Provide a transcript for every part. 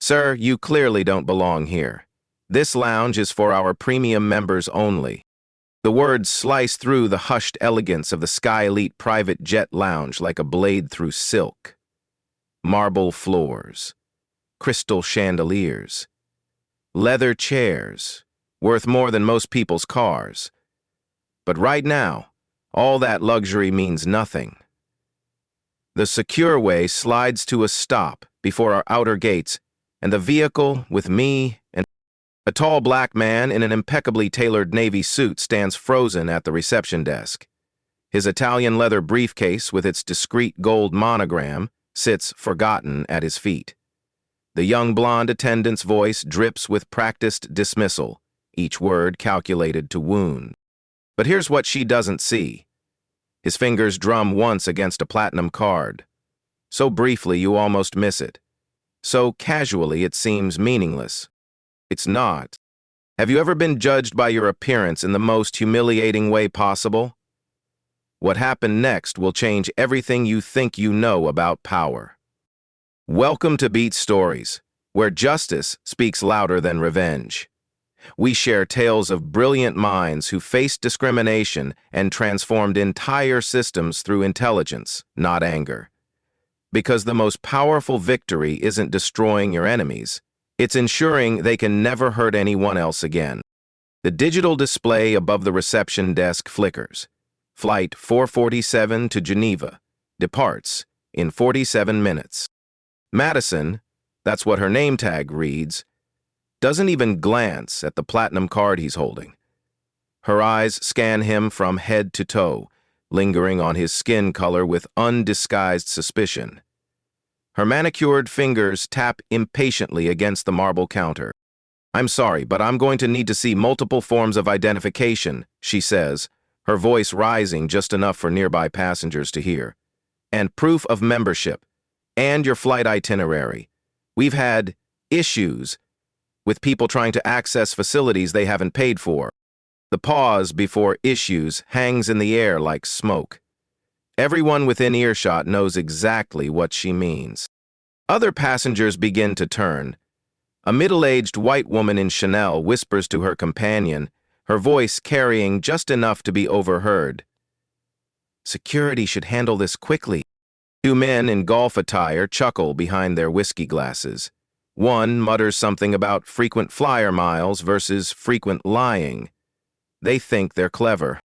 Sir, you clearly don't belong here. This lounge is for our premium members only. The words slice through the hushed elegance of the SkyElite Private Jet Lounge like a blade through silk. Marble floors, crystal chandeliers, leather chairs, worth more than most people's cars. But right now, all that luxury means nothing. The secure way slides to a stop before our outer gates, and the vehicle, with me and a tall black man in an impeccably tailored navy suit, stands frozen at the reception desk. His Italian leather briefcase with its discreet gold monogram sits forgotten at his feet. The young blonde attendant's voice drips with practiced dismissal, each word calculated to wound. But here's what she doesn't see. His fingers drum once against a platinum card. So briefly you almost miss it. So casually it seems meaningless. It's not. Have you ever been judged by your appearance in the most humiliating way possible? What happened next will change everything you think you know about power. Welcome to Beat Stories, where justice speaks louder than revenge. We share tales of brilliant minds who faced discrimination and transformed entire systems through intelligence, not anger. Because the most powerful victory isn't destroying your enemies, it's ensuring they can never hurt anyone else again. The digital display above the reception desk flickers. Flight 447 to Geneva departs in 47 minutes. Madison, that's what her name tag reads, doesn't even glance at the platinum card he's holding. Her eyes scan him from head to toe, lingering on his skin color with undisguised suspicion. Her manicured fingers tap impatiently against the marble counter. "I'm sorry, but I'm going to need to see multiple forms of identification," she says, her voice rising just enough for nearby passengers to hear. "And proof of membership, and your flight itinerary. We've had issues with people trying to access facilities they haven't paid for." The pause before issues hangs in the air like smoke. Everyone within earshot knows exactly what she means. Other passengers begin to turn. A middle-aged white woman in Chanel whispers to her companion, her voice carrying just enough to be overheard. "Security should handle this quickly." Two men in golf attire chuckle behind their whiskey glasses. One mutters something about frequent flyer miles versus frequent lying. They think they're clever.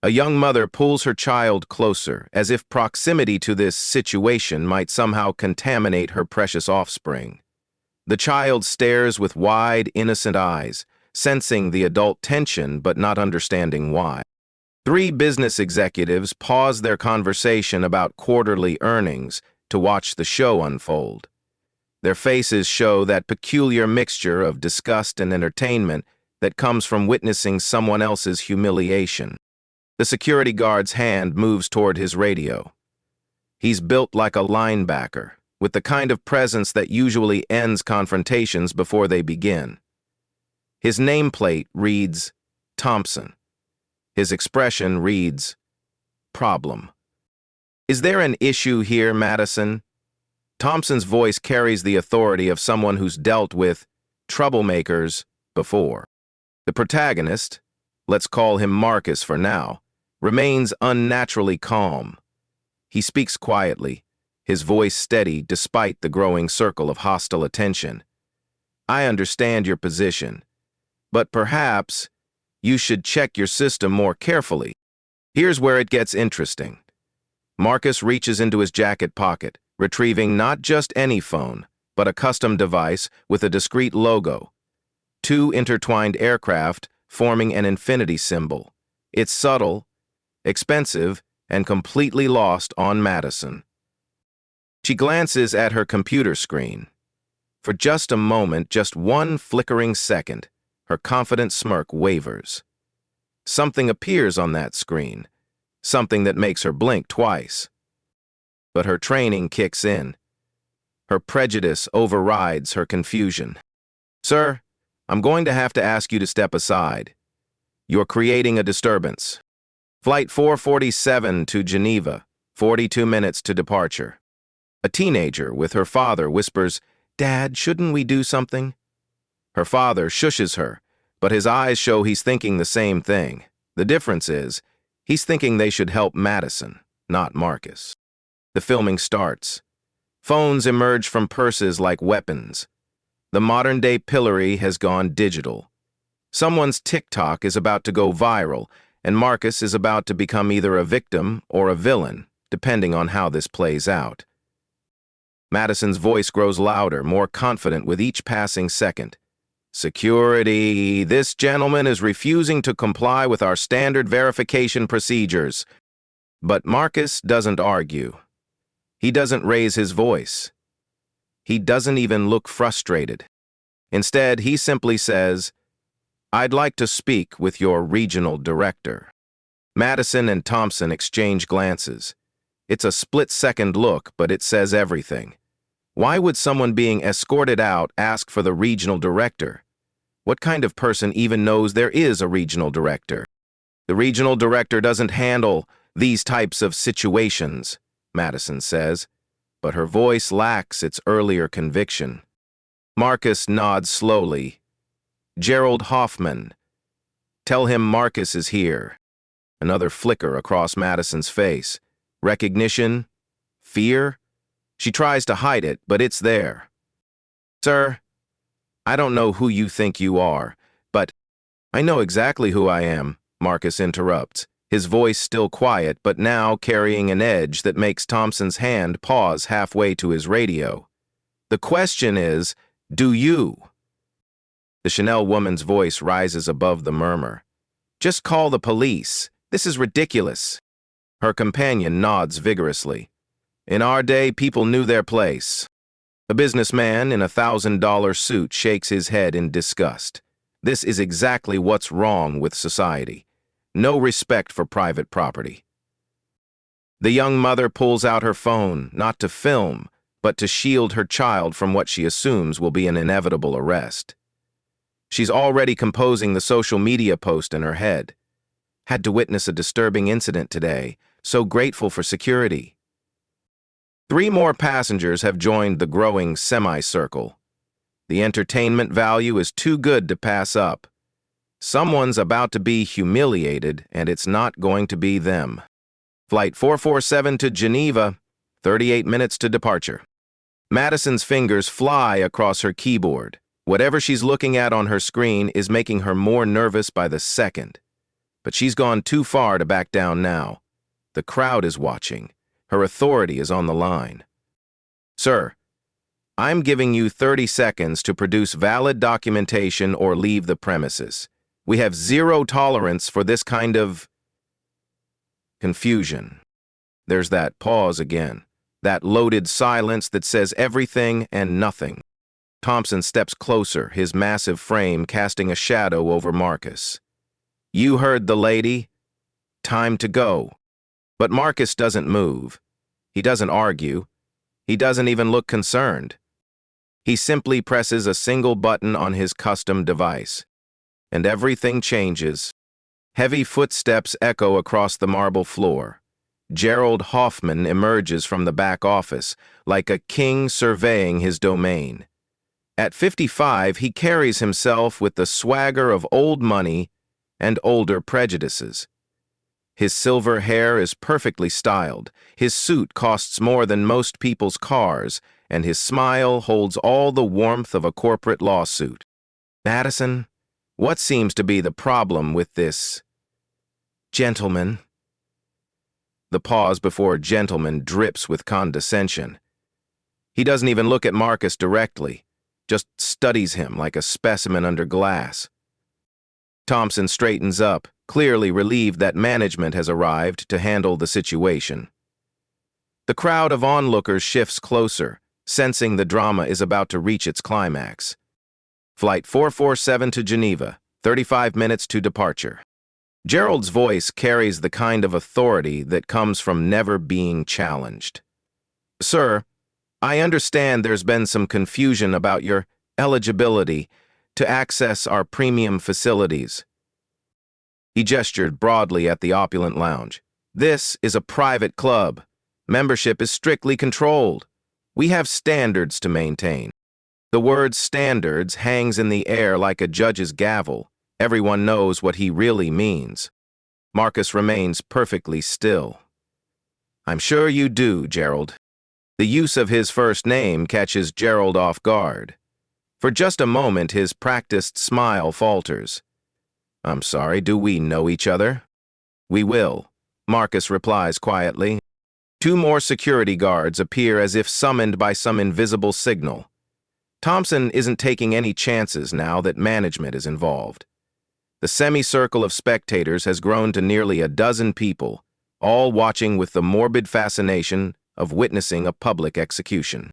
A young mother pulls her child closer, as if proximity to this situation might somehow contaminate her precious offspring. The child stares with wide, innocent eyes, sensing the adult tension but not understanding why. Three business executives pause their conversation about quarterly earnings to watch the show unfold. Their faces show that peculiar mixture of disgust and entertainment that comes from witnessing someone else's humiliation. The security guard's hand moves toward his radio. He's built like a linebacker, with the kind of presence that usually ends confrontations before they begin. His nameplate reads Thompson. His expression reads problem. "Is there an issue here, Madison?" Thompson's voice carries the authority of someone who's dealt with troublemakers before. The protagonist, let's call him Marcus for now, remains unnaturally calm. He speaks quietly, his voice steady despite the growing circle of hostile attention. "I understand your position, but perhaps you should check your system more carefully. Here's where it gets interesting." Marcus reaches into his jacket pocket, retrieving not just any phone, but a custom device with a discrete logo. Two intertwined aircraft forming an infinity symbol. It's subtle, expensive, and completely lost on Madison. She glances at her computer screen. For just a moment, just one flickering second, her confident smirk wavers. Something appears on that screen, something that makes her blink twice. But her training kicks in. Her prejudice overrides her confusion. "Sir, I'm going to have to ask you to step aside. You're creating a disturbance. Flight 447 to Geneva, 42 minutes to departure." A teenager with her father whispers, "Dad, shouldn't we do something?" Her father shushes her, but his eyes show he's thinking the same thing. The difference is, he's thinking they should help Madison, not Marcus. The filming starts. Phones emerge from purses like weapons. The modern-day pillory has gone digital. Someone's TikTok is about to go viral, and Marcus is about to become either a victim or a villain, depending on how this plays out. Madison's voice grows louder, more confident with each passing second. "Security, this gentleman is refusing to comply with our standard verification procedures." But Marcus doesn't argue. He doesn't raise his voice. He doesn't even look frustrated. Instead, he simply says, "I'd like to speak with your regional director." Madison and Thompson exchange glances. It's a split-second look, but it says everything. Why would someone being escorted out ask for the regional director? What kind of person even knows there is a regional director? "The regional director doesn't handle these types of situations," Madison says, but her voice lacks its earlier conviction. Marcus nods slowly. "Gerald Hoffman. Tell him Marcus is here." Another flicker across Madison's face. Recognition? Fear? She tries to hide it, but it's there. "Sir, I don't know who you think you are, but—" "I know exactly who I am," Marcus interrupts, his voice still quiet, but now carrying an edge that makes Thompson's hand pause halfway to his radio. "The question is, do you?" The Chanel woman's voice rises above the murmur. "Just call the police. This is ridiculous." Her companion nods vigorously. "In our day, people knew their place." A businessman in a $1,000 suit shakes his head in disgust. This is exactly what's wrong with society. No respect for private property. The young mother pulls out her phone, not to film, but to shield her child from what she assumes will be an inevitable arrest. She's already composing the social media post in her head. "Had to witness a disturbing incident today. So grateful for security." 3 more passengers have joined the growing semicircle. The entertainment value is too good to pass up. Someone's about to be humiliated, and it's not going to be them. Flight 447 to Geneva, 38 minutes to departure. Madison's fingers fly across her keyboard. Whatever she's looking at on her screen is making her more nervous by the second. But she's gone too far to back down now. The crowd is watching. Her authority is on the line. "Sir, I'm giving you 30 seconds to produce valid documentation or leave the premises. We have zero tolerance for this kind of confusion." There's that pause again, that loaded silence that says everything and nothing. Thompson steps closer, his massive frame casting a shadow over Marcus. "You heard the lady. Time to go." But Marcus doesn't move. He doesn't argue. He doesn't even look concerned. He simply presses a single button on his custom device. And everything changes. Heavy footsteps echo across the marble floor. Gerald Hoffman emerges from the back office, like a king surveying his domain. At 55, he carries himself with the swagger of old money and older prejudices. His silver hair is perfectly styled, his suit costs more than most people's cars, and his smile holds all the warmth of a corporate lawsuit. "Madison, what seems to be the problem with this gentleman?" The pause before gentleman drips with condescension. He doesn't even look at Marcus directly, just studies him like a specimen under glass. Thompson straightens up, clearly relieved that management has arrived to handle the situation. The crowd of onlookers shifts closer, sensing the drama is about to reach its climax. Flight 447 to Geneva, 35 minutes to departure. Gerald's voice carries the kind of authority that comes from never being challenged. "Sir, I understand there's been some confusion about your eligibility to access our premium facilities." He gestured broadly at the opulent lounge. "This is a private club. Membership is strictly controlled. We have standards to maintain." The word standards hangs in the air like a judge's gavel. Everyone knows what he really means. Marcus remains perfectly still. I'm sure you do, Gerald. The use of his first name catches Gerald off guard. For just a moment, his practiced smile falters. I'm sorry, do we know each other? We will, Marcus replies quietly. Two more security guards appear as if summoned by some invisible signal. Thompson isn't taking any chances now that management is involved. The semicircle of spectators has grown to nearly a dozen people, all watching with the morbid fascination of witnessing a public execution.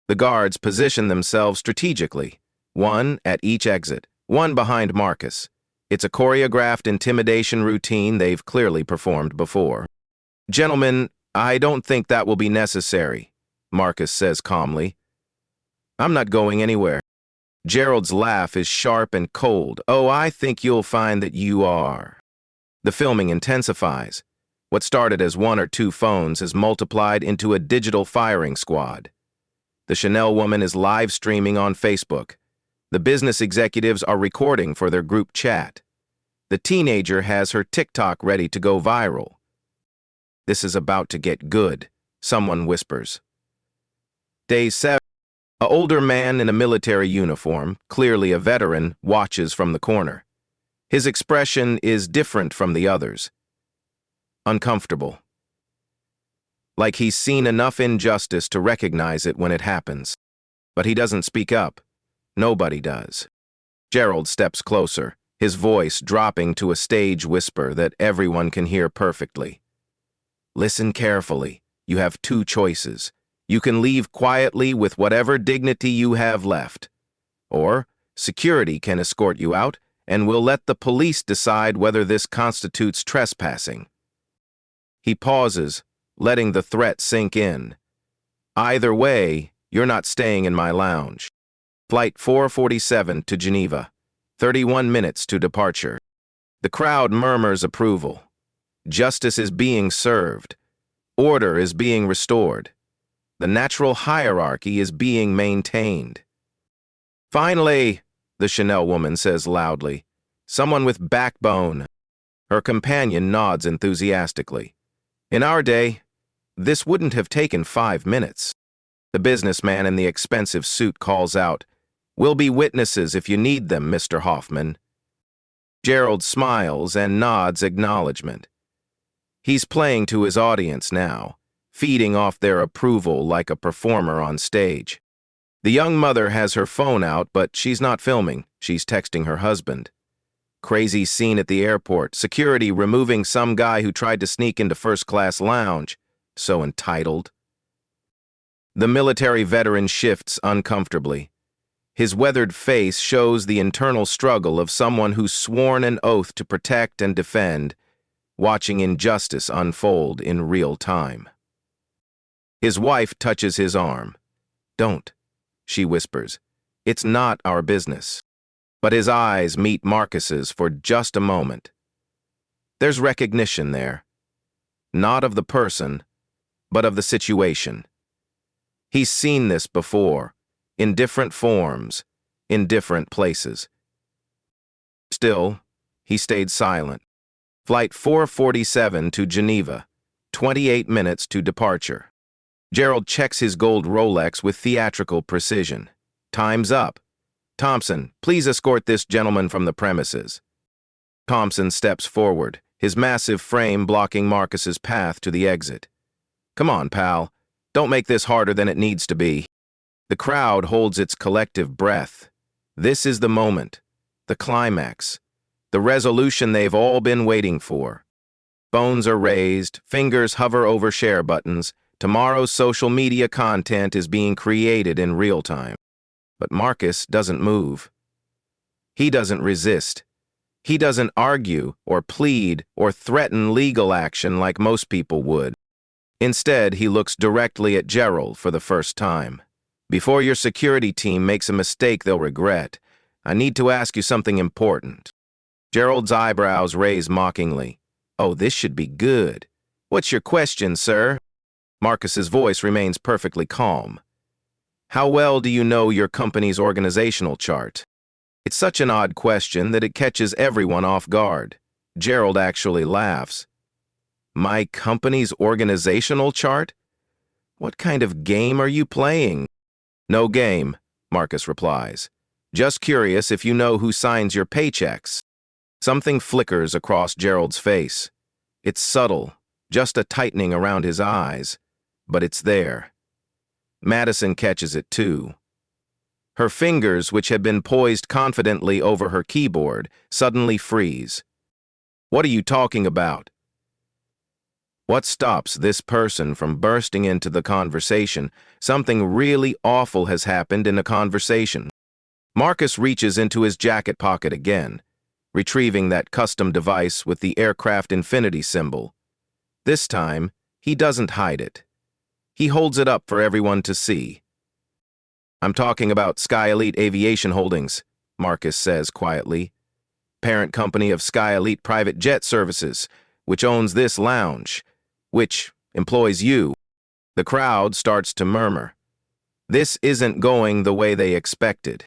The guards position themselves strategically, one at each exit, one behind Marcus. It's a choreographed intimidation routine they've clearly performed before. Gentlemen, I don't think that will be necessary, Marcus says calmly. I'm not going anywhere. Gerald's laugh is sharp and cold. Oh, I think you'll find that you are. The filming intensifies. What started as one or two phones has multiplied into a digital firing squad. The Chanel woman is live streaming on Facebook. The business executives are recording for their group chat. The teenager has her TikTok ready to go viral. This is about to get good, someone whispers. Day 7. An older man in a military uniform, clearly a veteran, watches from the corner. His expression is different from the others. Uncomfortable. Like he's seen enough injustice to recognize it when it happens. But he doesn't speak up. Nobody does. Gerald steps closer, his voice dropping to a stage whisper that everyone can hear perfectly. Listen carefully. You have two choices. You can leave quietly with whatever dignity you have left. Or security can escort you out, and we'll let the police decide whether this constitutes trespassing. He pauses, letting the threat sink in. Either way, you're not staying in my lounge. Flight 447 to Geneva. 31 minutes to departure. The crowd murmurs approval. Justice is being served. Order is being restored. The natural hierarchy is being maintained. Finally, the Chanel woman says loudly, someone with backbone. Her companion nods enthusiastically. In our day, this wouldn't have taken 5 minutes. The businessman in the expensive suit calls out, "We'll be witnesses if you need them, Mr. Hoffman." Gerald smiles and nods acknowledgement. He's playing to his audience now, feeding off their approval like a performer on stage. The young mother has her phone out, but she's not filming. She's texting her husband. Crazy scene at the airport. Security removing some guy who tried to sneak into first-class lounge. So entitled. The military veteran shifts uncomfortably. His weathered face shows the internal struggle of someone who's sworn an oath to protect and defend, watching injustice unfold in real time. His wife touches his arm. "Don't," she whispers. "It's not our business." But his eyes meet Marcus's for just a moment. There's recognition there. Not of the person, but of the situation. He's seen this before, in different forms, in different places. Still, he stayed silent. Flight 447 to Geneva, 28 minutes to departure. Gerald checks his gold Rolex with theatrical precision. Time's up. Thompson, please escort this gentleman from the premises. Thompson steps forward, his massive frame blocking Marcus's path to the exit. Come on, pal. Don't make this harder than it needs to be. The crowd holds its collective breath. This is the moment, the climax, the resolution they've all been waiting for. Phones are raised, fingers hover over share buttons. Tomorrow's social media content is being created in real time. But Marcus doesn't move. He doesn't resist. He doesn't argue or plead or threaten legal action like most people would. Instead, he looks directly at Gerald for the first time. Before your security team makes a mistake they'll regret, I need to ask you something important. Gerald's eyebrows raise mockingly. Oh, this should be good. What's your question, sir? Marcus's voice remains perfectly calm. How well do you know your company's organizational chart? It's such an odd question that it catches everyone off guard. Gerald actually laughs. My company's organizational chart? What kind of game are you playing? No game, Marcus replies. Just curious if you know who signs your paychecks. Something flickers across Gerald's face. It's subtle, just a tightening around his eyes, but it's there. Madison catches it too. Her fingers, which had been poised confidently over her keyboard, suddenly freeze. What are you talking about? What stops this person from bursting into the conversation? Something really awful has happened in a conversation. Marcus reaches into his jacket pocket again, retrieving that custom device with the aircraft infinity symbol. This time, he doesn't hide it. He holds it up for everyone to see. I'm talking about SkyElite Aviation Holdings, Marcus says quietly. Parent company of SkyElite Private Jet Services, which owns this lounge, which employs you. The crowd starts to murmur. This isn't going the way they expected.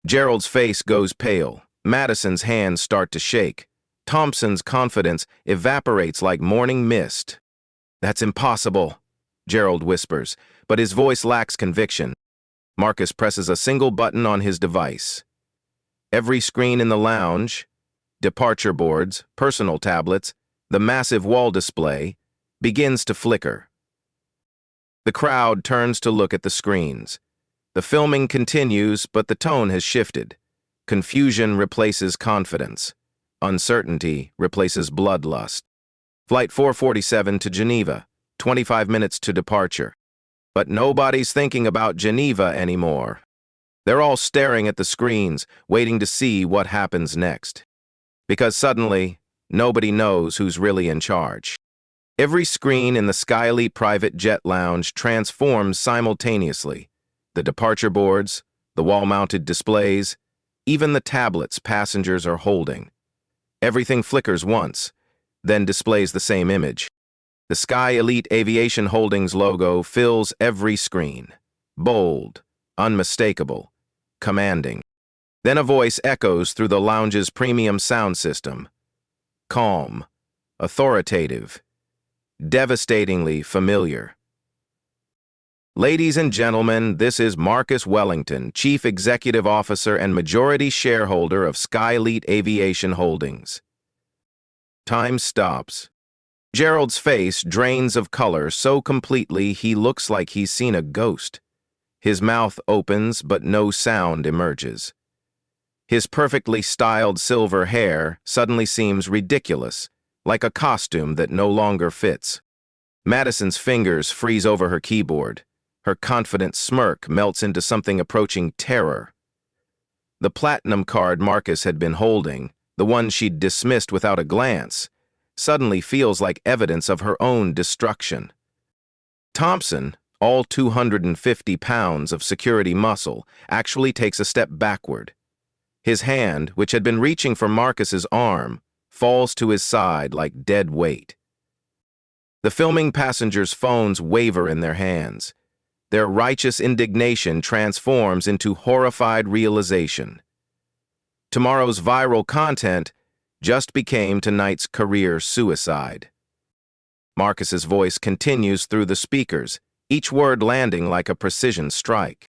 Gerald's face goes pale. Madison's hands start to shake. Thompson's confidence evaporates like morning mist. That's impossible, Gerald whispers, but his voice lacks conviction. Marcus presses a single button on his device. Every screen in the lounge, departure boards, personal tablets, the massive wall display, begins to flicker. The crowd turns to look at the screens. The filming continues, but the tone has shifted. Confusion replaces confidence. Uncertainty replaces bloodlust. Flight 447 to Geneva, 25 minutes to departure. But nobody's thinking about Geneva anymore. They're all staring at the screens, waiting to see what happens next. Because suddenly, nobody knows who's really in charge. Every screen in the SkyElite Private Jet Lounge transforms simultaneously. The departure boards, the wall-mounted displays, even the tablets passengers are holding. Everything flickers once, then displays the same image. The SkyElite Aviation Holdings logo fills every screen. Bold, unmistakable, commanding. Then a voice echoes through the lounge's premium sound system. Calm, authoritative, devastatingly familiar. Ladies and gentlemen, this is Marcus Wellington, Chief Executive Officer and majority shareholder of SkyElite Aviation Holdings. Time stops. Gerald's face drains of color so completely he looks like he's seen a ghost. His mouth opens, but no sound emerges. His perfectly styled silver hair suddenly seems ridiculous, like a costume that no longer fits. Madison's fingers freeze over her keyboard. Her confident smirk melts into something approaching terror. The platinum card Marcus had been holding, the one she'd dismissed without a glance, suddenly feels like evidence of her own destruction. Thompson, all 250 pounds of security muscle, actually takes a step backward. His hand, which had been reaching for Marcus's arm, falls to his side like dead weight. The filming passengers' phones waver in their hands. Their righteous indignation transforms into horrified realization. Tomorrow's viral content just became tonight's career suicide. Marcus's voice continues through the speakers, each word landing like a precision strike.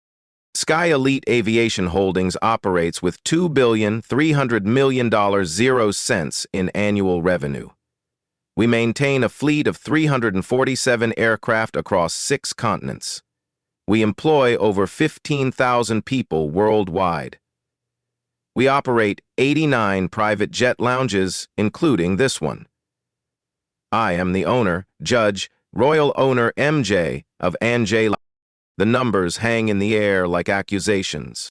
SkyElite Aviation Holdings operates with $2,300,000,000 in annual revenue. We maintain a fleet of 347 aircraft across 6 continents. We employ over 15,000 people worldwide. We operate 89 private jet lounges, including this one. I am the owner, Judge, Royal Owner MJ of Anjay. The numbers hang in the air like accusations.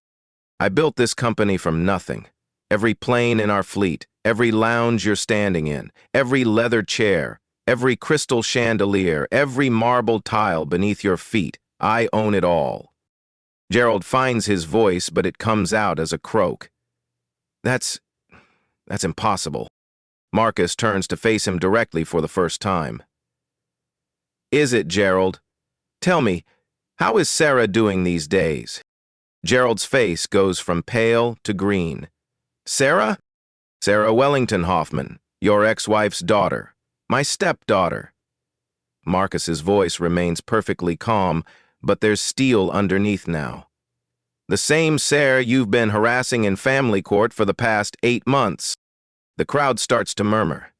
I built this company from nothing. Every plane in our fleet, every lounge you're standing in, every leather chair, every crystal chandelier, every marble tile beneath your feet, I own it all. Gerald finds his voice, but it comes out as a croak. That's impossible. Marcus turns to face him directly for the first time. Is it, Gerald? Tell me, How is Sarah doing these days? Gerald's face goes from pale to green. Sarah? Sarah Wellington Hoffman, your ex-wife's daughter. My stepdaughter. Marcus's voice remains perfectly calm, but there's steel underneath now. The same Sarah you've been harassing in family court for the past 8 months. The crowd starts to murmur.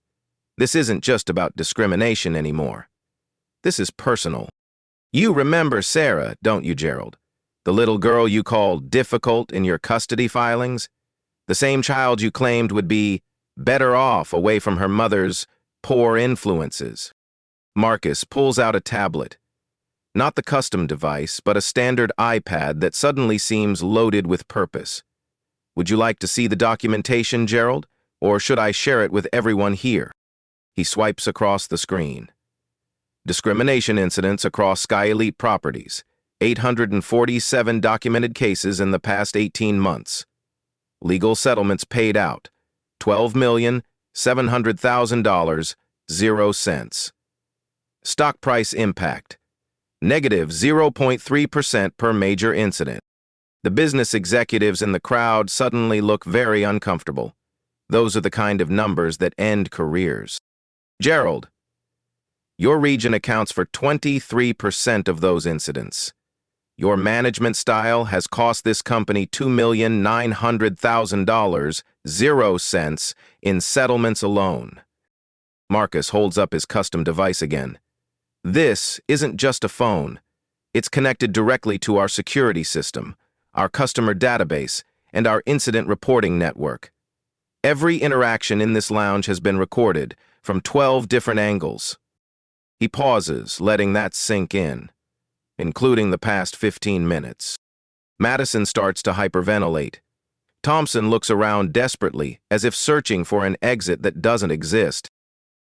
This isn't just about discrimination anymore. This is personal. You remember Sarah, don't you, Gerald? The little girl you called difficult in your custody filings? The same child you claimed would be better off away from her mother's poor influences. Marcus pulls out a tablet. Not the custom device, but a standard iPad that suddenly seems loaded with purpose. Would you like to see the documentation, Gerald? Or should I share it with everyone here? He swipes across the screen. Discrimination incidents across SkyElite properties. 847 documented cases in the past 18 months. Legal settlements paid out. $12,700,000, 0 cents. Stock price impact. Negative 0.3% per major incident. The business executives in the crowd suddenly look very uncomfortable. Those are the kind of numbers that end careers. Gerald, your region accounts for 23% of those incidents. Your management style has cost this company $2,900,000, 0 cents, in settlements alone. Marcus holds up his custom device again. This isn't just a phone. It's connected directly to our security system, our customer database, and our incident reporting network. Every interaction in this lounge has been recorded from 12 different angles. He pauses, letting that sink in, including the past 15 minutes. Madison starts to hyperventilate. Thompson looks around desperately, as if searching for an exit that doesn't exist.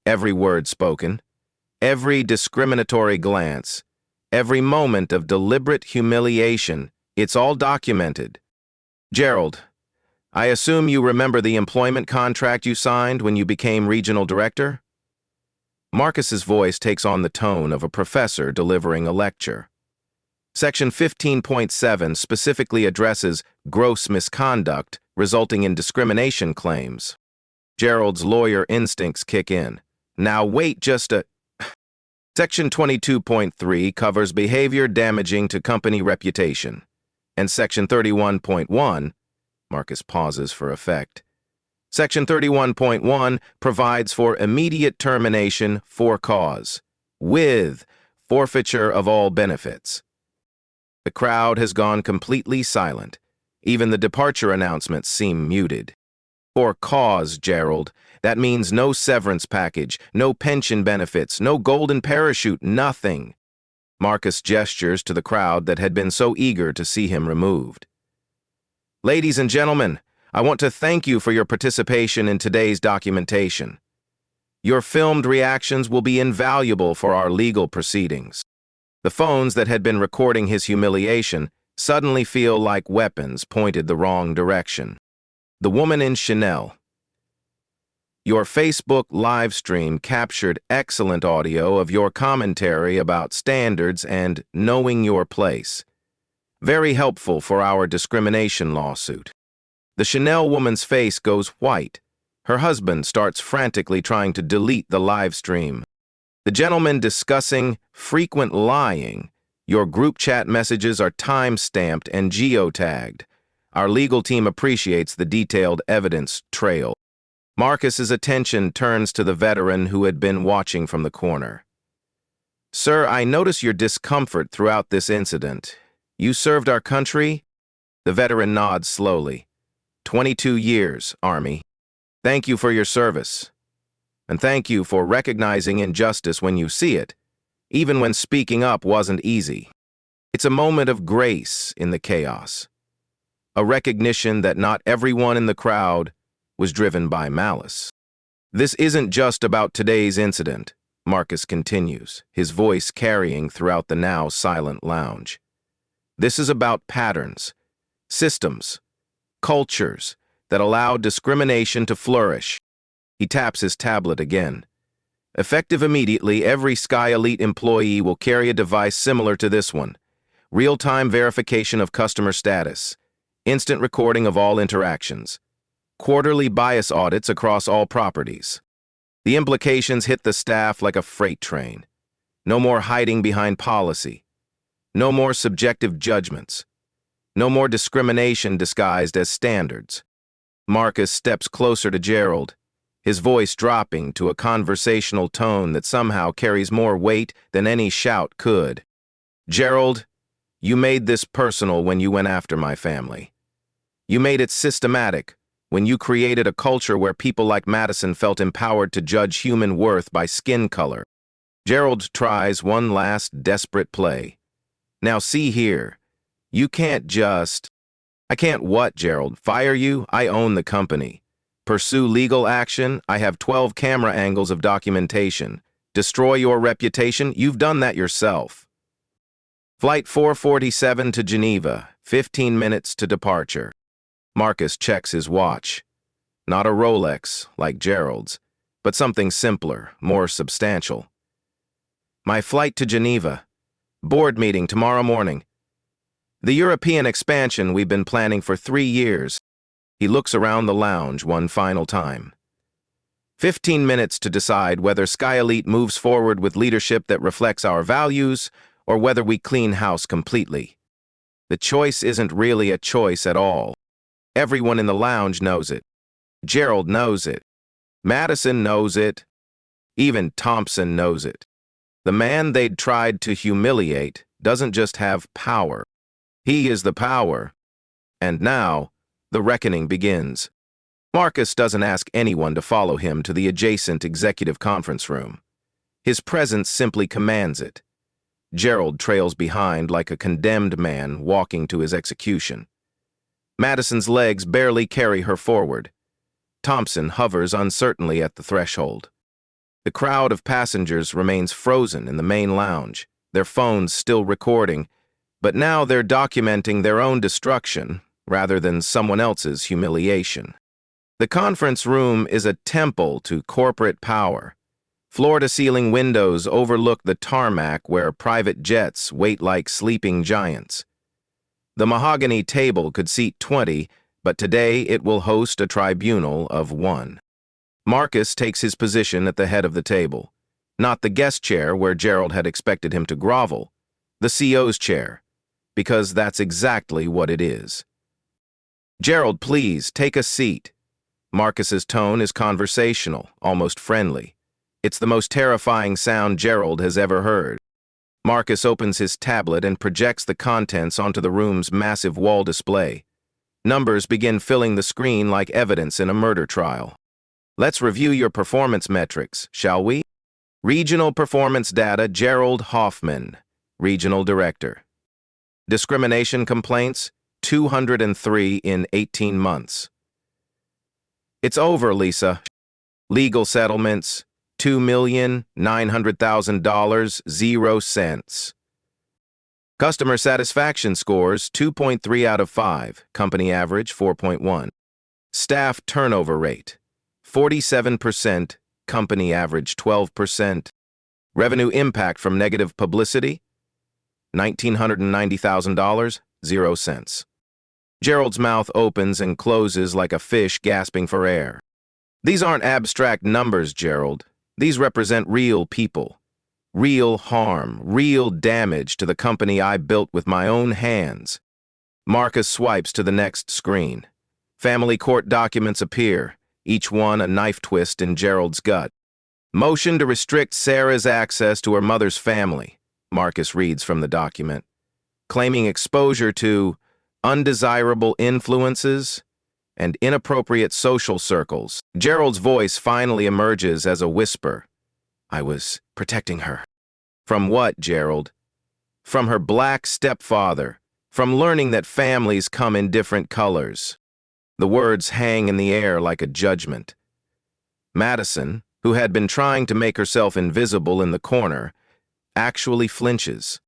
Every word spoken, every discriminatory glance, every moment of deliberate humiliation, it's all documented. Gerald, I assume you remember the employment contract you signed when you became regional director? Marcus's voice takes on the tone of a professor delivering a lecture. Section 15.7 specifically addresses gross misconduct resulting in discrimination claims. Gerald's lawyer instincts kick in. Now wait just a... Section 22.3 covers behavior damaging to company reputation. And Section 31.1, Marcus pauses for effect. Section 31.1 provides for immediate termination for cause, with forfeiture of all benefits. The crowd has gone completely silent. Even the departure announcements seem muted. For cause, Gerald, that means no severance package, no pension benefits, no golden parachute, nothing. Marcus gestures to the crowd that had been so eager to see him removed. Ladies and gentlemen, I want to thank you for your participation in today's documentation. Your filmed reactions will be invaluable for our legal proceedings. The phones that had been recording his humiliation suddenly feel like weapons pointed the wrong direction. The woman in Chanel. Your Facebook live stream captured excellent audio of your commentary about standards and knowing your place. Very helpful for our discrimination lawsuit. The Chanel woman's face goes white. Her husband starts frantically trying to delete the live stream. The gentleman discussing frequent lying. Your group chat messages are time-stamped and geotagged. Our legal team appreciates the detailed evidence trail. Marcus's attention turns to the veteran who had been watching from the corner. Sir, I notice your discomfort throughout this incident. You served our country? The veteran nods slowly. 22 years, Army. Thank you for your service. And thank you for recognizing injustice when you see it, even when speaking up wasn't easy. It's a moment of grace in the chaos. A recognition that not everyone in the crowd was driven by malice. This isn't just about today's incident, Marcus continues, his voice carrying throughout the now silent lounge. This is about patterns, systems, cultures that allow discrimination to flourish. He taps his tablet again. Effective immediately, every SkyElite employee will carry a device similar to this one. real-time verification of customer status, instant recording of all interactions, quarterly bias audits across all properties. The implications hit the staff like a freight train. No more hiding behind policy. No more subjective judgments. No more discrimination disguised as standards. Marcus steps closer to Gerald, his voice dropping to a conversational tone that somehow carries more weight than any shout could. Gerald, you made this personal when you went after my family. You made it systematic when you created a culture where people like Madison felt empowered to judge human worth by skin color. Gerald tries one last desperate play. Now see here, you can't just... I can't what, Gerald? Fire you? I own the company. Pursue legal action? I have 12 camera angles of documentation. Destroy your reputation? You've done that yourself. Flight 447 to Geneva, 15 minutes to departure. Marcus checks his watch. Not a Rolex, like Gerald's, but something simpler, more substantial. My flight to Geneva. Board meeting tomorrow morning. The European expansion we've been planning for 3 years. He looks around the lounge one final time. 15 minutes to decide whether SkyElite moves forward with leadership that reflects our values or whether we clean house completely. The choice isn't really a choice at all. Everyone in the lounge knows it. Gerald knows it. Madison knows it. Even Thompson knows it. The man they'd tried to humiliate doesn't just have power. He is the power. And now, the reckoning begins. Marcus doesn't ask anyone to follow him to the adjacent executive conference room. His presence simply commands it. Gerald trails behind like a condemned man walking to his execution. Madison's legs barely carry her forward. Thompson hovers uncertainly at the threshold. The crowd of passengers remains frozen in the main lounge, their phones still recording, but now they're documenting their own destruction rather than someone else's humiliation. The conference room is a temple to corporate power. Floor-to-ceiling windows overlook the tarmac where private jets wait like sleeping giants. The mahogany table could seat 20, but today it will host a tribunal of 1. Marcus takes his position at the head of the table. Not the guest chair where Gerald had expected him to grovel, the CO's chair, because that's exactly what it is. Gerald, please, take a seat. Marcus's tone is conversational, almost friendly. It's the most terrifying sound Gerald has ever heard. Marcus opens his tablet and projects the contents onto the room's massive wall display. Numbers begin filling the screen like evidence in a murder trial. Let's review your performance metrics, shall we? Regional performance data, Gerald Hoffman, Regional Director. Discrimination complaints, 203 in 18 months. It's over, Lisa. Legal settlements, $2,900,000, 0 cents. Customer satisfaction scores, 2.3 out of 5, company average, 4.1. Staff turnover rate, 47%, company average, 12%. Revenue impact from negative publicity, $1,990,000, 0 cents. Gerald's mouth opens and closes like a fish gasping for air. These aren't abstract numbers, Gerald. These represent real people, real harm, real damage to the company I built with my own hands. Marcus swipes to the next screen. Family court documents appear, each one a knife twist in Gerald's gut. Motion to restrict Sarah's access to her mother's family, Marcus reads from the document, claiming exposure to undesirable influences and inappropriate social circles. Gerald's voice finally emerges as a whisper. I was protecting her. From what, Gerald? From her black stepfather. From learning that families come in different colors. The words hang in the air like a judgment. Madison, who had been trying to make herself invisible in the corner, actually flinches.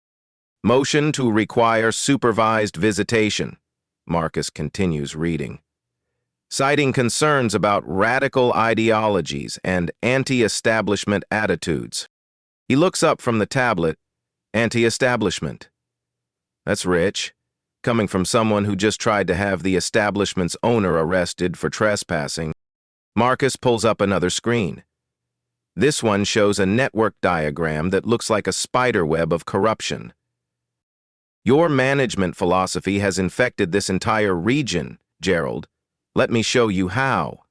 Motion to require supervised visitation. Marcus continues reading. Citing concerns about radical ideologies and anti-establishment attitudes. He looks up from the tablet. Anti-establishment. That's rich. Coming from someone who just tried to have the establishment's owner arrested for trespassing. Marcus pulls up another screen. This one shows a network diagram that looks like a spider web of corruption. Your management philosophy has infected this entire region, Gerald. Let me show you how.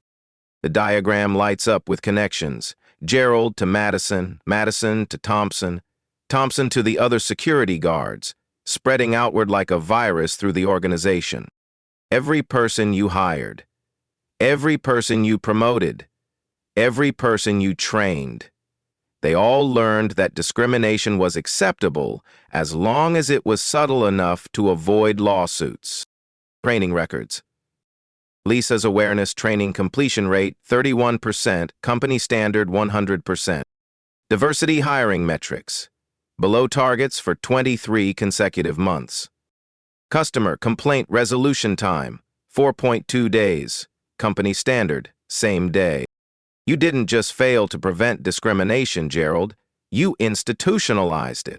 The diagram lights up with connections. Gerald to Madison, Madison to Thompson, Thompson to the other security guards, spreading outward like a virus through the organization. Every person you hired, every person you promoted, every person you trained. They all learned that discrimination was acceptable as long as it was subtle enough to avoid lawsuits. Training records. Lisa's awareness training completion rate 31%, company standard 100%. Diversity hiring metrics. Below targets for 23 consecutive months. Customer complaint resolution time 4.2 days, company standard, same day. You didn't just fail to prevent discrimination, Gerald. You institutionalized it.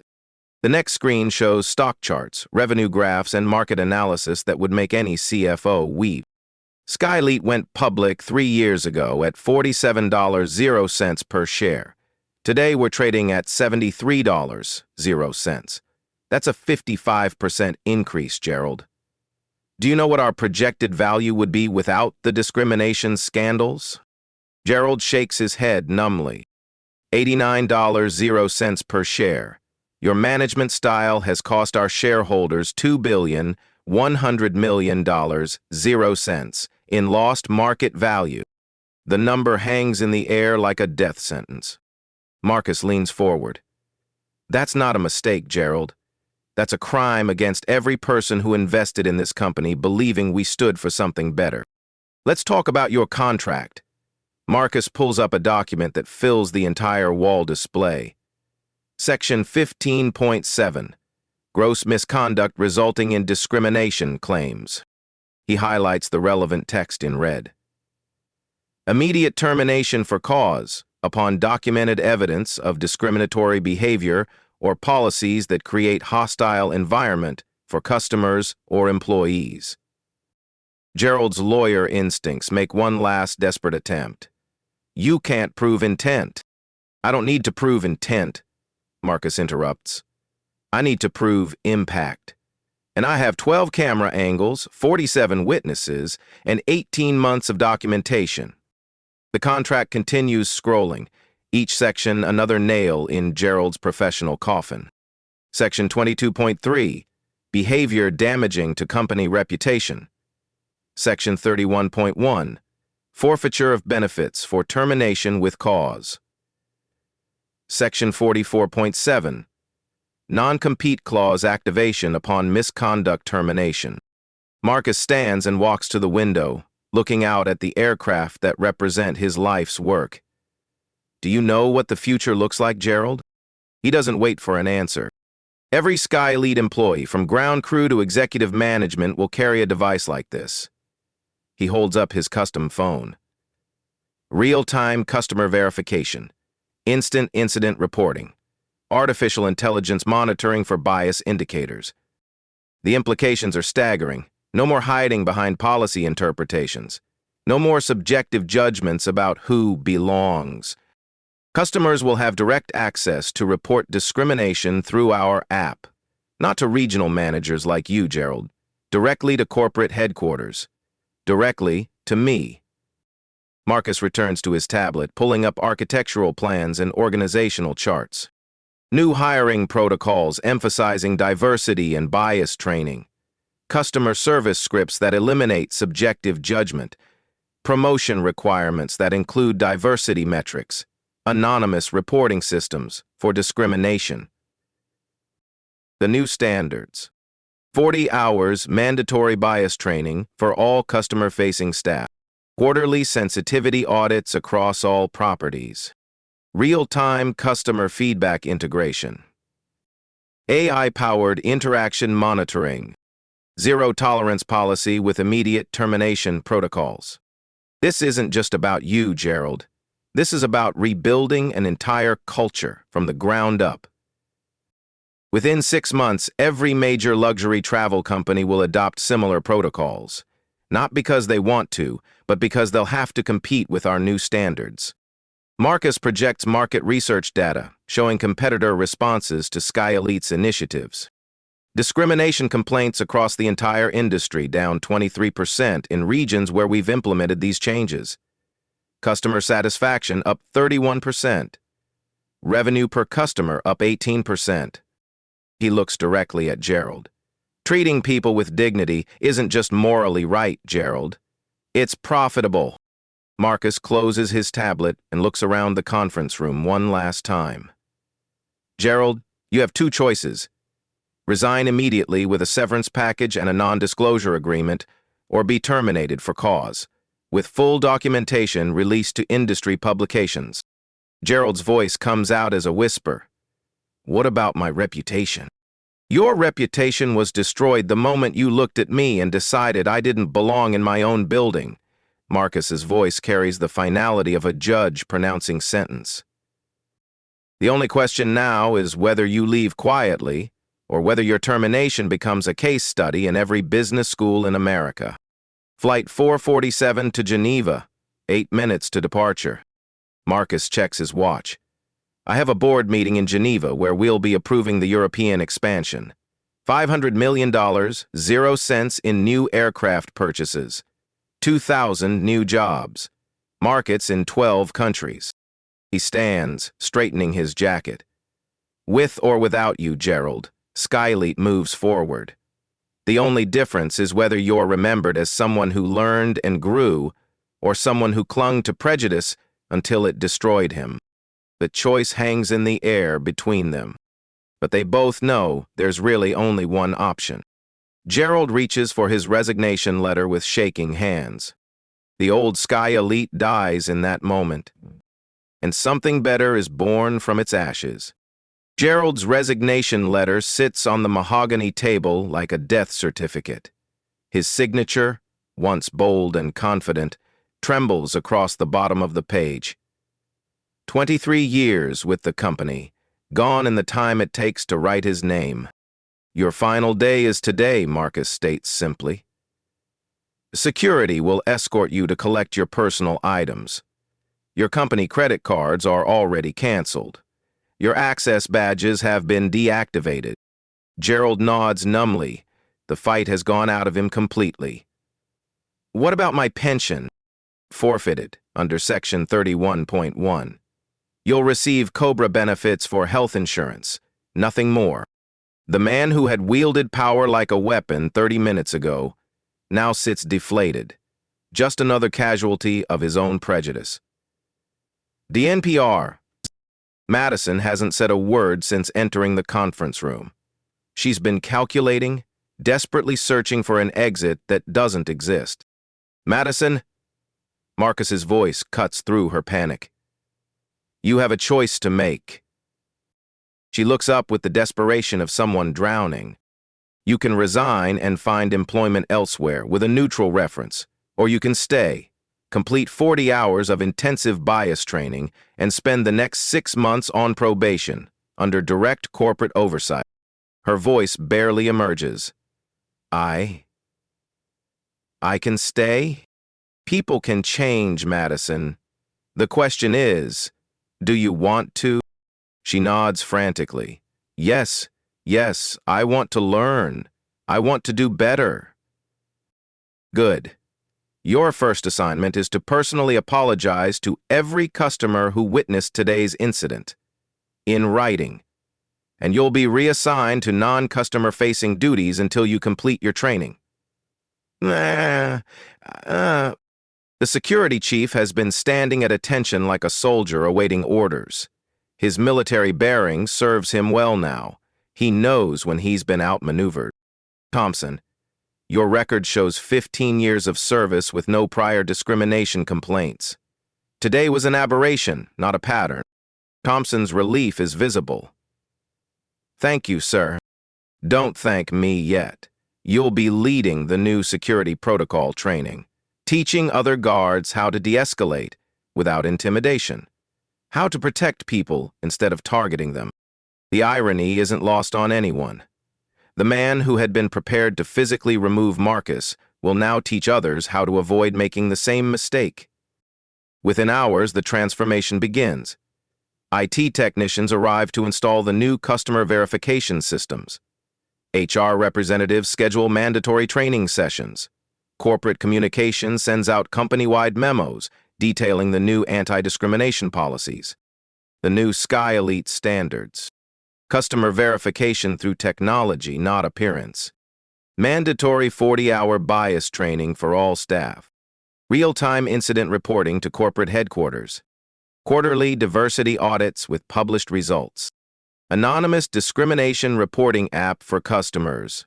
The next screen shows stock charts, revenue graphs, and market analysis that would make any CFO weep. SkyElite went public 3 years ago at $47.00 per share. Today we're trading at $73.00. That's a 55% increase, Gerald. Do you know what our projected value would be without the discrimination scandals? Gerald shakes his head numbly. $89.00 per share. Your management style has cost our shareholders $2,100,000,000 in lost market value. The number hangs in the air like a death sentence. Marcus leans forward. That's not a mistake, Gerald. That's a crime against every person who invested in this company believing we stood for something better. Let's talk about your contract. Marcus pulls up a document that fills the entire wall display. Section 15.7. Gross misconduct resulting in discrimination claims. He highlights the relevant text in red. Immediate termination for cause upon documented evidence of discriminatory behavior or policies that create hostile environment for customers or employees. Gerald's lawyer instincts make one last desperate attempt. You can't prove intent. I don't need to prove intent, Marcus interrupts. I need to prove impact. And I have 12 camera angles, 47 witnesses, and 18 months of documentation. The contract continues scrolling, each section another nail in Gerald's professional coffin. Section 22.3, behavior damaging to company reputation. Section 31.1, forfeiture of benefits for termination with cause. Section 44.7, non-compete clause activation upon misconduct termination. Marcus stands and walks to the window, looking out at the aircraft that represent his life's work. Do you know what the future looks like, Gerald? He doesn't wait for an answer. Every SkyElite employee, from ground crew to executive management, will carry a device like this. He holds up his custom phone. Real-time customer verification, instant incident reporting, artificial intelligence monitoring for bias indicators. The implications are staggering. No more hiding behind policy interpretations. No more subjective judgments about who belongs. Customers will have direct access to report discrimination through our app. Not to regional managers like you, Gerald. Directly to corporate headquarters. Directly to me. Marcus returns to his tablet, pulling up architectural plans and organizational charts. New hiring protocols emphasizing diversity and bias training. Customer service scripts that eliminate subjective judgment. Promotion requirements that include diversity metrics. Anonymous reporting systems for discrimination. The new standards. 40 hours mandatory bias training for all customer-facing staff. Quarterly sensitivity audits across all properties. Real-time customer feedback integration. AI-powered interaction monitoring. Zero-tolerance policy with immediate termination protocols. This isn't just about you, Gerald. This is about rebuilding an entire culture from the ground up. Within 6 months, every major luxury travel company will adopt similar protocols. Not because they want to, but because they'll have to compete with our new standards. Marcus projects market research data, showing competitor responses to SkyElite's initiatives. Discrimination complaints across the entire industry down 23% in regions where we've implemented these changes. Customer satisfaction up 31%. Revenue per customer up 18%. He looks directly at Gerald. Treating people with dignity isn't just morally right, Gerald. It's profitable. Marcus closes his tablet and looks around the conference room one last time. Gerald, you have 2 choices. Resign immediately with a severance package and a non-disclosure agreement, or be terminated for cause, with full documentation released to industry publications. Gerald's voice comes out as a whisper. What about my reputation? Your reputation was destroyed the moment you looked at me and decided I didn't belong in my own building. Marcus's voice carries the finality of a judge pronouncing sentence. The only question now is whether you leave quietly or whether your termination becomes a case study in every business school in America. Flight 447 to Geneva, 8 minutes to departure. Marcus checks his watch. I have a board meeting in Geneva where we'll be approving the European expansion. $500 million, 0 cents in new aircraft purchases. 2,000 new jobs. Markets in 12 countries. He stands, straightening his jacket. With or without you, Gerald, SkyElite moves forward. The only difference is whether you're remembered as someone who learned and grew, or someone who clung to prejudice until it destroyed him. The choice hangs in the air between them. But they both know there's really only one option. Gerald reaches for his resignation letter with shaking hands. The old SkyElite dies in that moment, and something better is born from its ashes. Gerald's resignation letter sits on the mahogany table like a death certificate. His signature, once bold and confident, trembles across the bottom of the page. 23 years with the company, gone in the time it takes to write his name. Your final day is today, Marcus states simply. Security will escort you to collect your personal items. Your company credit cards are already canceled. Your access badges have been deactivated. Gerald nods numbly. The fight has gone out of him completely. What about my pension? Forfeited under Section 31.1. You'll receive COBRA benefits for health insurance, nothing more. The man who had wielded power like a weapon 30 minutes ago now sits deflated, just another casualty of his own prejudice. DNPR. Madison hasn't said a word since entering the conference room. She's been calculating, desperately searching for an exit that doesn't exist. Madison? Marcus's voice cuts through her panic. You have a choice to make. She looks up with the desperation of someone drowning. You can resign and find employment elsewhere with a neutral reference, or you can stay, complete 40 hours of intensive bias training, and spend the next 6 months on probation, under direct corporate oversight. Her voice barely emerges. I can stay? People can change, Madison. The question is, do you want to? She nods frantically. Yes, I want to learn. I want to do better. Good. Your first assignment is to personally apologize to every customer who witnessed today's incident, in writing, and you'll be reassigned to non-customer-facing duties until you complete your training. The security chief has been standing at attention like a soldier awaiting orders. His military bearing serves him well now. He knows when he's been outmaneuvered. Thompson, your record shows 15 years of service with no prior discrimination complaints. Today was an aberration, not a pattern. Thompson's relief is visible. Thank you, sir. Don't thank me yet. You'll be leading the new security protocol training, teaching other guards how to de-escalate without intimidation, how to protect people instead of targeting them. The irony isn't lost on anyone. The man who had been prepared to physically remove Marcus will now teach others how to avoid making the same mistake. Within hours, the transformation begins. IT technicians arrive to install the new customer verification systems. HR representatives schedule mandatory training sessions. Corporate communications sends out company-wide memos detailing the new anti-discrimination policies. The new SkyElite standards. Customer verification through technology, not appearance. Mandatory 40-hour bias training for all staff. Real-time incident reporting to corporate headquarters. Quarterly diversity audits with published results. Anonymous discrimination reporting app for customers.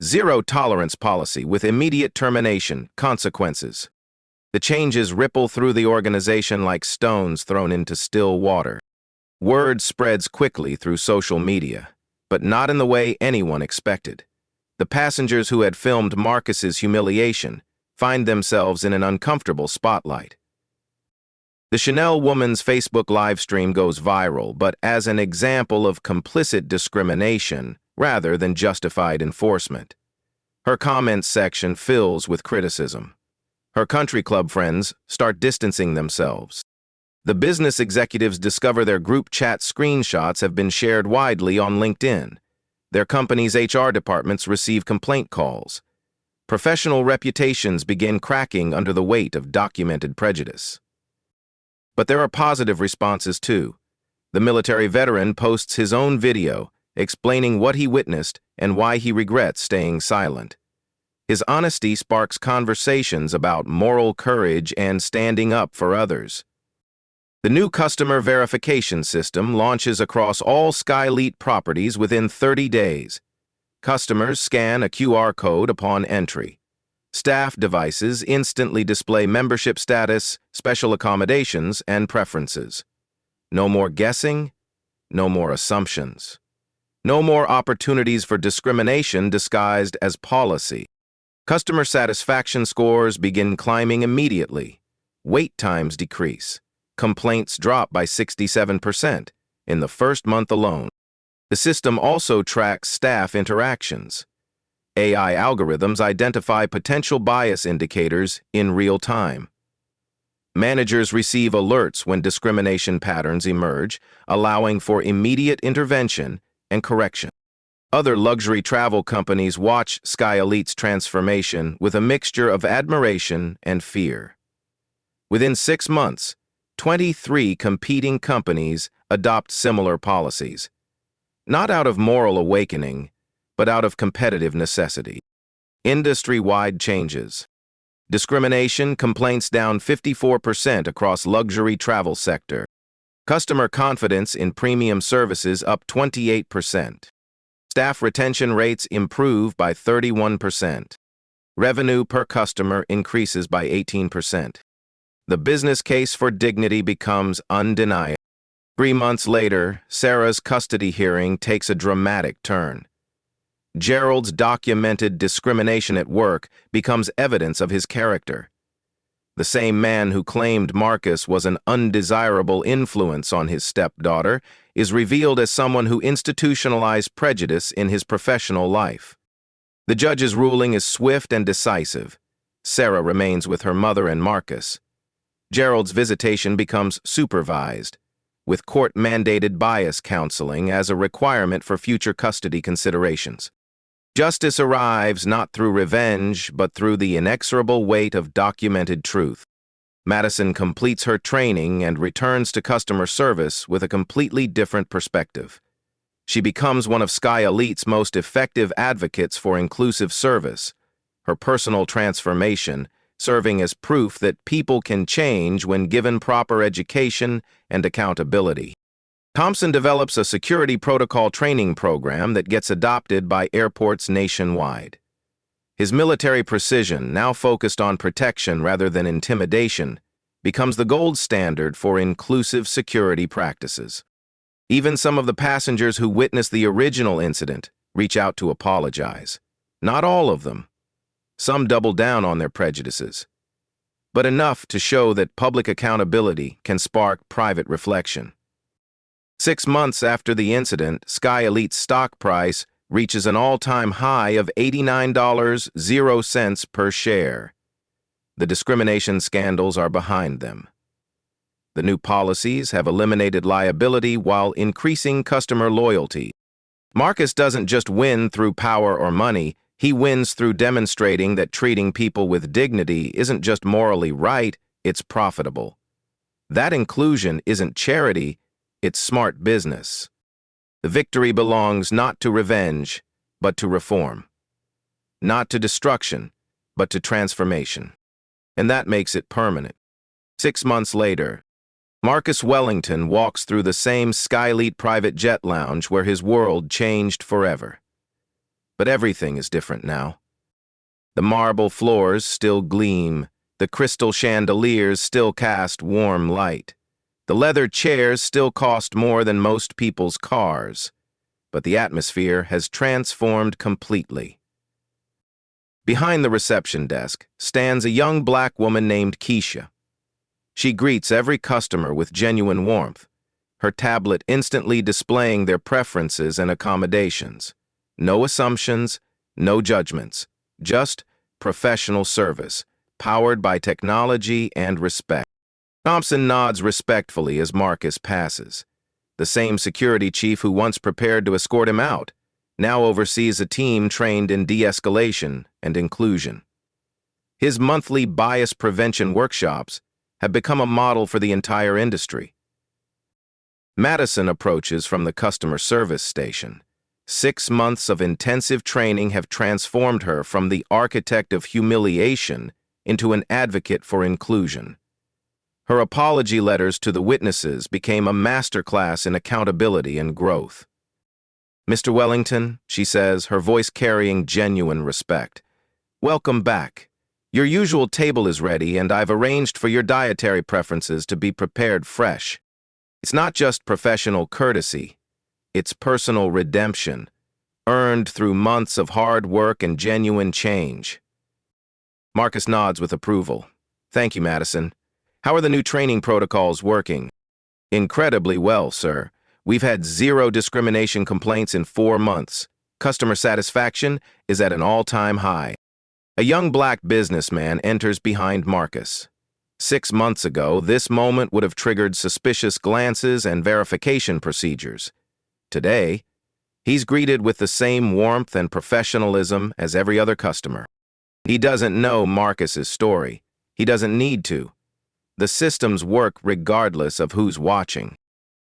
Zero-tolerance policy with immediate termination consequences. The changes ripple through the organization like stones thrown into still water. Word spreads quickly through social media, but not in the way anyone expected. The passengers who had filmed Marcus's humiliation find themselves in an uncomfortable spotlight. The Chanel woman's Facebook livestream goes viral, but as an example of complicit discrimination rather than justified enforcement. Her comments section fills with criticism. Her country club friends start distancing themselves. The business executives discover their group chat screenshots have been shared widely on LinkedIn. Their company's HR departments receive complaint calls. Professional reputations begin cracking under the weight of documented prejudice. But there are positive responses too. The military veteran posts his own video explaining what he witnessed and why he regrets staying silent. His honesty sparks conversations about moral courage and standing up for others. The new customer verification system launches across all SkyElite properties within 30 days. Customers scan a QR code upon entry. Staff devices instantly display membership status, special accommodations, and preferences. No more guessing, no more assumptions. No more opportunities for discrimination disguised as policy. Customer satisfaction scores begin climbing immediately. Wait times decrease. Complaints drop by 67% in the first month alone. The system also tracks staff interactions. AI algorithms identify potential bias indicators in real time. Managers receive alerts when discrimination patterns emerge, allowing for immediate intervention and correction. Other luxury travel companies watch SkyElite's transformation with a mixture of admiration and fear. Within 6 months, 23 competing companies adopt similar policies, not out of moral awakening, but out of competitive necessity. Industry-wide changes. Discrimination complaints down 54% across luxury travel sector. Customer confidence in premium services up 28%. Staff retention rates improve by 31%. Revenue per customer increases by 18%. The business case for dignity becomes undeniable. 3 months later, Sarah's custody hearing takes a dramatic turn. Gerald's documented discrimination at work becomes evidence of his character. The same man who claimed Marcus was an undesirable influence on his stepdaughter is revealed as someone who institutionalized prejudice in his professional life. The judge's ruling is swift and decisive. Sarah remains with her mother and Marcus. Gerald's visitation becomes supervised, with court-mandated bias counseling as a requirement for future custody considerations. Justice arrives not through revenge, but through the inexorable weight of documented truth. Madison completes her training and returns to customer service with a completely different perspective. She becomes one of SkyElite's most effective advocates for inclusive service, her personal transformation serving as proof that people can change when given proper education and accountability. Thompson develops a security protocol training program that gets adopted by airports nationwide. His military precision, now focused on protection rather than intimidation, becomes the gold standard for inclusive security practices. Even some of the passengers who witnessed the original incident reach out to apologize. Not all of them. Some double down on their prejudices, but enough to show that public accountability can spark private reflection. 6 months after the incident, SkyElite's stock price reaches an all-time high of $89.00 per share. The discrimination scandals are behind them. The new policies have eliminated liability while increasing customer loyalty. Marcus doesn't just win through power or money, he wins through demonstrating that treating people with dignity isn't just morally right, it's profitable. That inclusion isn't charity, it's smart business. The victory belongs not to revenge, but to reform. Not to destruction, but to transformation. And that makes it permanent. 6 months later, Marcus Wellington walks through the same SkyElite Private Jet Lounge where his world changed forever. But everything is different now. The marble floors still gleam, the crystal chandeliers still cast warm light. The leather chairs still cost more than most people's cars, but the atmosphere has transformed completely. Behind the reception desk stands a young black woman named Keisha. She greets every customer with genuine warmth, her tablet instantly displaying their preferences and accommodations. No assumptions, no judgments, just professional service, powered by technology and respect. Thompson nods respectfully as Marcus passes. The same security chief who once prepared to escort him out now oversees a team trained in de-escalation and inclusion. His monthly bias prevention workshops have become a model for the entire industry. Madison approaches from the customer service station. 6 months of intensive training have transformed her from the architect of humiliation into an advocate for inclusion. Her apology letters to the witnesses became a masterclass in accountability and growth. "Mr. Wellington," she says, her voice carrying genuine respect, "welcome back. Your usual table is ready, and I've arranged for your dietary preferences to be prepared fresh. It's not just professional courtesy, it's personal redemption, earned through months of hard work and genuine change." Marcus nods with approval. "Thank you, Madison. How are the new training protocols working?" "Incredibly well, sir. We've had 0 discrimination complaints in 4 months. Customer satisfaction is at an all-time high." A young black businessman enters behind Marcus. 6 months ago, this moment would have triggered suspicious glances and verification procedures. Today, he's greeted with the same warmth and professionalism as every other customer. He doesn't know Marcus's story. He doesn't need to. The systems work regardless of who's watching.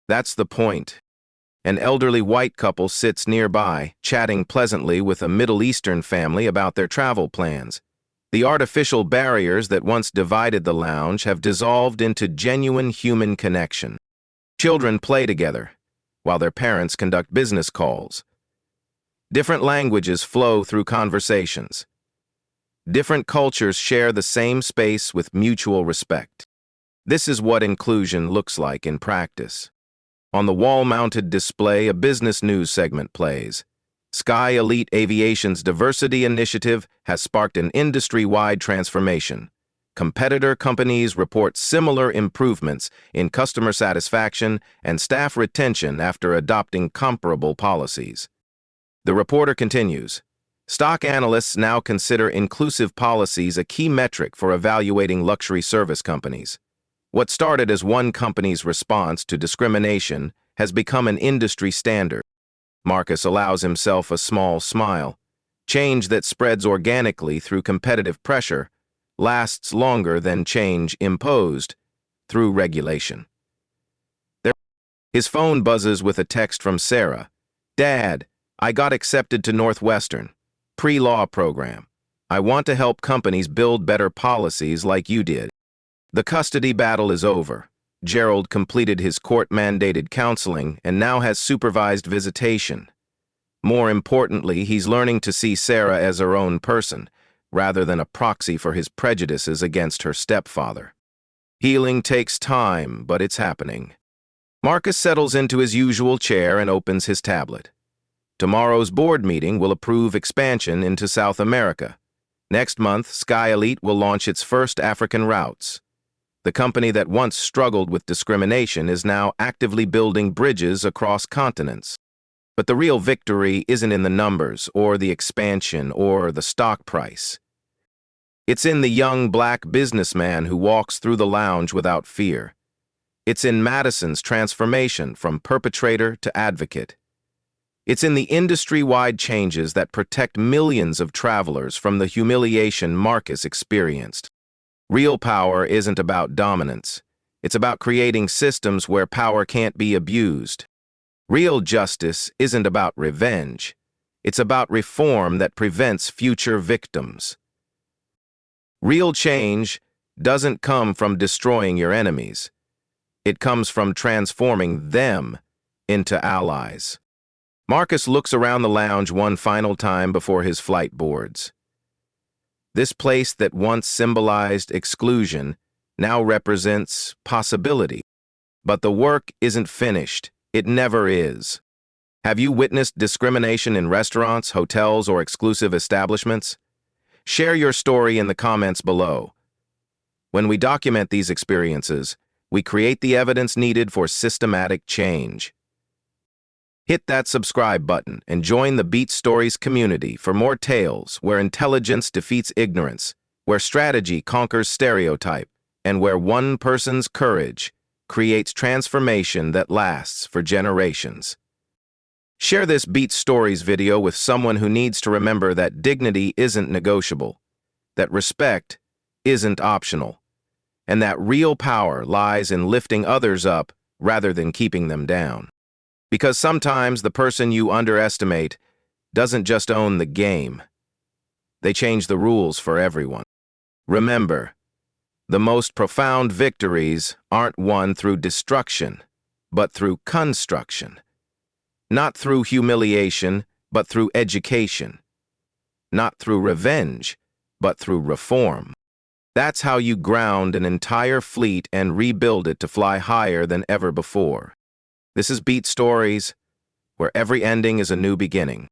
That's the point. An elderly white couple sits nearby, chatting pleasantly with a Middle Eastern family about their travel plans. The artificial barriers that once divided the lounge have dissolved into genuine human connection. Children play together, while their parents conduct business calls. Different languages flow through conversations. Different cultures share the same space with mutual respect. This is what inclusion looks like in practice. On the wall-mounted display, a business news segment plays. SkyElite Aviation's diversity initiative has sparked an industry-wide transformation. Competitor companies report similar improvements in customer satisfaction and staff retention after adopting comparable policies. The reporter continues. Stock analysts now consider inclusive policies a key metric for evaluating luxury service companies. What started as one company's response to discrimination has become an industry standard. Marcus allows himself a small smile. Change that spreads organically through competitive pressure lasts longer than change imposed through regulation. His phone buzzes with a text from Sarah. "Dad, I got accepted to Northwestern. Pre-law program. I want to help companies build better policies like you did." The custody battle is over. Gerald completed his court-mandated counseling and now has supervised visitation. More importantly, he's learning to see Sarah as her own person, rather than a proxy for his prejudices against her stepfather. Healing takes time, but it's happening. Marcus settles into his usual chair and opens his tablet. Tomorrow's board meeting will approve expansion into South America. Next month, SkyElite will launch its first African routes. The company that once struggled with discrimination is now actively building bridges across continents. But the real victory isn't in the numbers or the expansion or the stock price. It's in the young black businessman who walks through the lounge without fear. It's in Madison's transformation from perpetrator to advocate. It's in the industry-wide changes that protect millions of travelers from the humiliation Marcus experienced. Real power isn't about dominance. It's about creating systems where power can't be abused. Real justice isn't about revenge. It's about reform that prevents future victims. Real change doesn't come from destroying your enemies. It comes from transforming them into allies. Marcus looks around the lounge one final time before his flight boards. This place that once symbolized exclusion now represents possibility. But the work isn't finished. It never is. Have you witnessed discrimination in restaurants, hotels, or exclusive establishments? Share your story in the comments below. When we document these experiences, we create the evidence needed for systematic change. Hit that subscribe button and join the Beat Stories community for more tales where intelligence defeats ignorance, where strategy conquers stereotype, and where one person's courage creates transformation that lasts for generations. Share this Beat Stories video with someone who needs to remember that dignity isn't negotiable, that respect isn't optional, and that real power lies in lifting others up rather than keeping them down. Because sometimes the person you underestimate doesn't just own the game. They change the rules for everyone. Remember, the most profound victories aren't won through destruction, but through construction. Not through humiliation, but through education. Not through revenge, but through reform. That's how you ground an entire fleet and rebuild it to fly higher than ever before. This is Beat Stories, where every ending is a new beginning.